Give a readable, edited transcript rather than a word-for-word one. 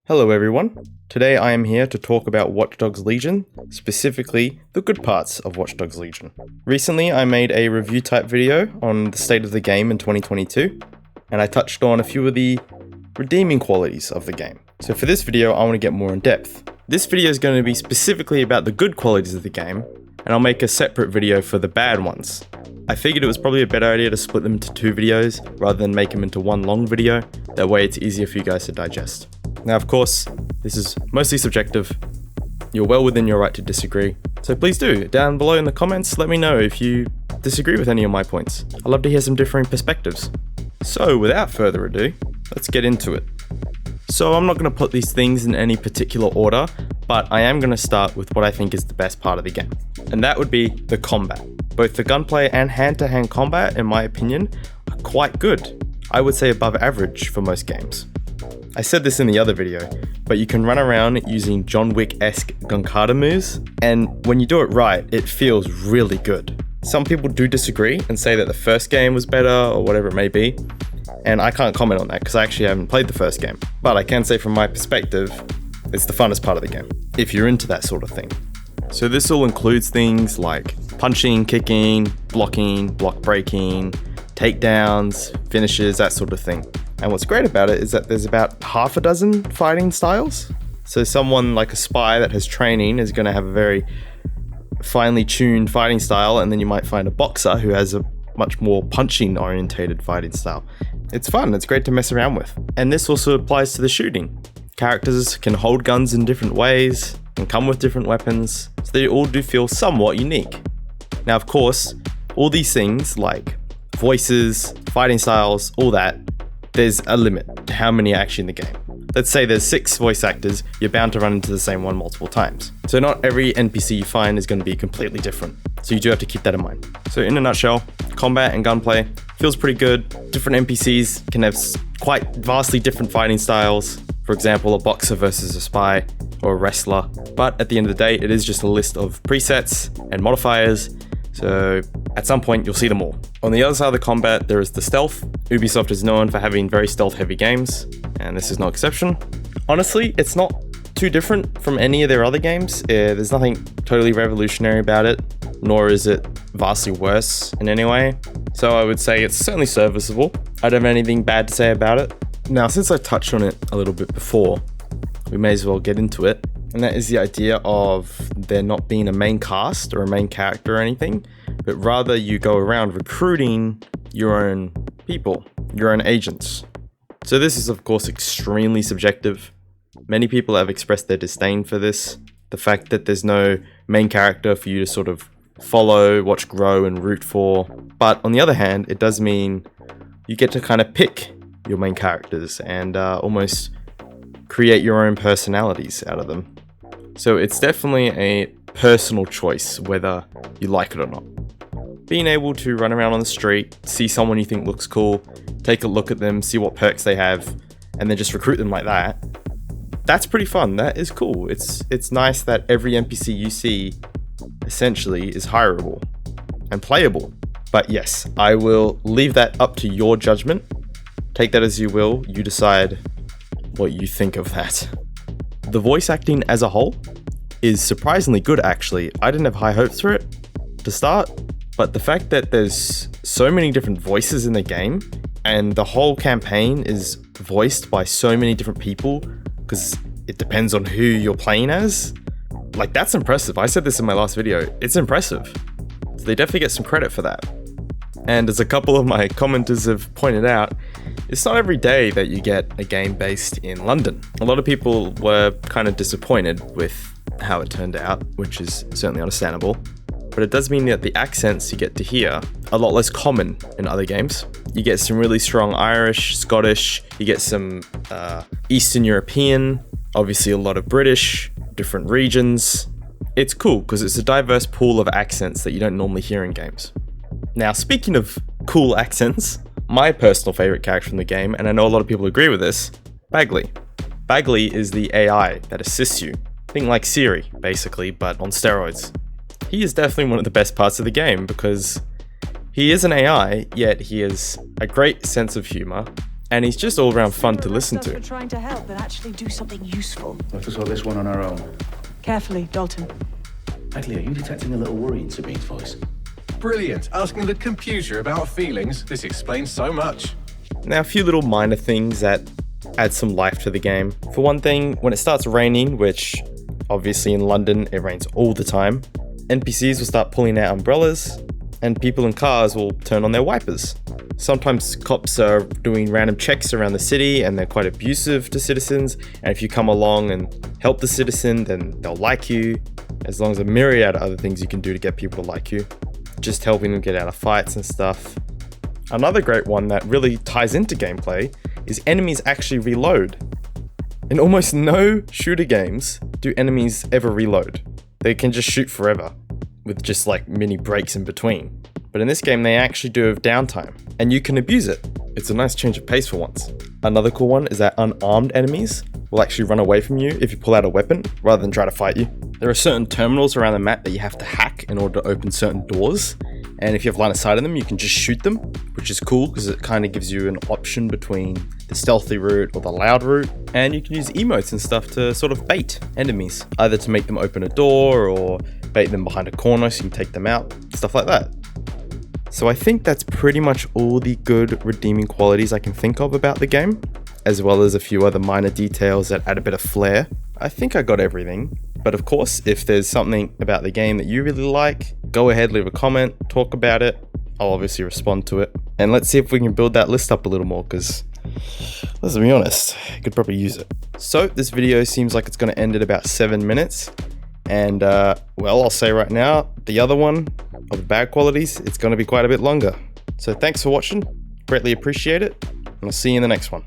Hello everyone, today I am here to talk about Watch Dogs Legion, specifically the good parts of Watch Dogs Legion. Recently I made a review type video on the state of the game in 2022, and I touched on a few of the redeeming qualities of the game. So for this video I want to get more in depth. This video is going to be specifically about the good qualities of the game, and I'll make a separate video for the bad ones. I figured it was probably a better idea to split them into two videos rather than make them into one long video, that way it's easier for you guys to digest. Now, of course, this is mostly subjective. You're well within your right to disagree. So please do, down below in the comments, let me know if you disagree with any of my points. I'd love to hear some differing perspectives. So without further ado, let's get into it. So I'm not going to put these things in any particular order, but I am going to start with what I think is the best part of the game. And that would be the combat. Both the gunplay and hand-to-hand combat, in my opinion, are quite good. I would say above average for most games. I said this in the other video, but you can run around using John Wick-esque Gunkata moves, and when you do it right, it feels really good. Some people do disagree and say that the first game was better or whatever it may be, and I can't comment on that because I actually haven't played the first game. But I can say from my perspective, it's the funnest part of the game, if you're into that sort of thing. So this all includes things like punching, kicking, blocking, block breaking, takedowns, finishes, that sort of thing. And what's great about it is that there's about half a dozen fighting styles. So someone like a spy that has training is going to have a very finely tuned fighting style, and then you might find a boxer who has a much more punching orientated fighting style. It's fun, it's great to mess around with. And this also applies to the shooting. Characters can hold guns in different ways and come with different weapons, so they all do feel somewhat unique. Now, of course, all these things like voices, fighting styles, all that, there's a limit to how many are actually in the game. Let's say there's 6 voice actors, you're bound to run into the same one multiple times. So not every NPC you find is going to be completely different. So you do have to keep that in mind. So in a nutshell, combat and gunplay feels pretty good. Different NPCs can have quite vastly different fighting styles. For example, a boxer versus a spy or a wrestler. But at the end of the day, it is just a list of presets and modifiers. So at some point you'll see them all. On the other side of the combat, there is the stealth. Ubisoft is known for having very stealth heavy games, and this is no exception. Honestly, it's not too different from any of their other games. There's nothing totally revolutionary about it, nor is it vastly worse in any way. So I would say it's certainly serviceable. I don't have anything bad to say about it. Now, since I touched on it a little bit before, we may as well get into it. And that is the idea of there not being a main cast or a main character or anything, but rather you go around recruiting your own people, your own agents. So this is of course extremely subjective. Many people have expressed their disdain for this. The fact that there's no main character for you to sort of follow, watch grow and root for. But on the other hand, it does mean you get to kind of pick your main characters and almost create your own personalities out of them. So it's definitely a personal choice whether you like it or not. Being able to run around on the street, see someone you think looks cool, take a look at them, see what perks they have, and then just recruit them like that, that's pretty fun. That is cool. It's nice that every NPC you see essentially is hireable and playable. But yes, I will leave that up to your judgment. Take that as you will. You decide what you think of that. The voice acting as a whole is surprisingly good actually. I didn't have high hopes for it to start, but the fact that there's so many different voices in the game and the whole campaign is voiced by so many different people because it depends on who you're playing as, like that's impressive. I said this in my last video, it's impressive. So they definitely get some credit for that. And as a couple of my commenters have pointed out, it's not every day that you get a game based in London. A lot of people were kind of disappointed with how it turned out, which is certainly understandable. But it does mean that the accents you get to hear are a lot less common in other games. You get some really strong Irish, Scottish, you get some Eastern European, obviously a lot of British, different regions. It's cool because it's a diverse pool of accents that you don't normally hear in games. Now, speaking of cool accents, my personal favorite character in the game, and I know a lot of people agree with this, Bagley. Bagley is the AI that assists you. Think like Siri, basically, but on steroids. He is definitely one of the best parts of the game because he is an AI, yet he has a great sense of humor. and he's just all around fun to listen to. We're trying to help and actually do something useful. We'll have to sort this one on our own. Carefully, Dalton. Bagley, are you detecting a little worry in Sabine's voice? Brilliant. Asking the computer about feelings. This explains so much. Now, a few little minor things that add some life to the game. For one thing, when it starts raining, which obviously in London it rains all the time, NPCs will start pulling out umbrellas, and people in cars will turn on their wipers. Sometimes cops are doing random checks around the city and they're quite abusive to citizens, and if you come along and help the citizen, then they'll like you, as long as a myriad of other things you can do to get people to like you. Just helping them get out of fights and stuff. Another great one that really ties into gameplay is enemies actually reload. In almost no shooter games do enemies ever reload. They can just shoot forever, with just like mini breaks in between. But in this game, they actually do have downtime, and you can abuse it. It's a nice change of pace for once. Another cool one is that unarmed enemies will actually run away from you if you pull out a weapon, rather than try to fight you. There are certain terminals around the map that you have to hack in order to open certain doors, and if you have line of sight on them, you can just shoot them, which is cool because it kind of gives you an option between the stealthy route or the loud route, and you can use emotes and stuff to sort of bait enemies, either to make them open a door or bait them behind a corner so you can take them out, stuff like that. So I think that's pretty much all the good redeeming qualities I can think of about the game, as well as a few other minor details that add a bit of flair. I think I got everything, but of course, if there's something about the game that you really like, go ahead, leave a comment, talk about it. I'll obviously respond to it. And let's see if we can build that list up a little more, because let's be honest, I could probably use it. So this video seems like it's going to end at about 7 minutes. And well, I'll say right now, the other one of the bad qualities, it's going to be quite a bit longer. So thanks for watching, greatly appreciate it, and I'll see you in the next one.